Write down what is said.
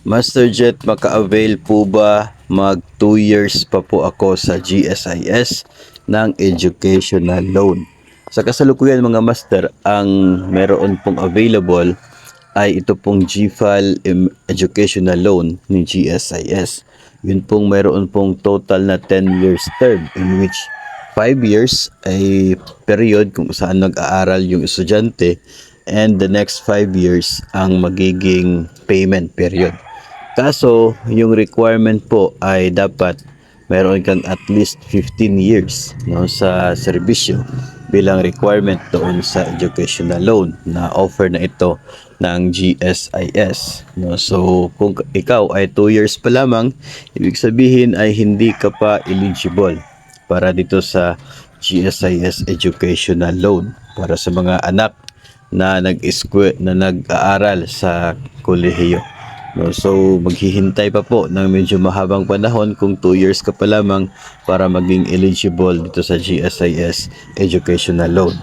Master Jet, maka-avail po ba mag 2 years pa po ako sa GSIS ng educational loan? Sa kasalukuyan mga master, ang meron pong available ay ito pong GFAL Educational Loan ni GSIS. Yun pong meron pong total na 10 years term in which 5 years ay period kung saan nag-aaral yung estudyante and the next 5 years ang magiging payment period. Kaso, yung requirement po ay dapat meron kang at least 15 years no, sa serbisyo bilang requirement doon sa educational loan na offer na ito ng GSIS. No? So, kung ikaw ay 2 years pa lamang, ibig sabihin ay hindi ka pa eligible para dito sa GSIS educational loan para sa mga anak na nag-aaral sa kolehiyo. No, so maghihintay pa po ng medyo mahabang panahon kung 2 years ka pa lamang para maging eligible dito sa GSIS educational loan.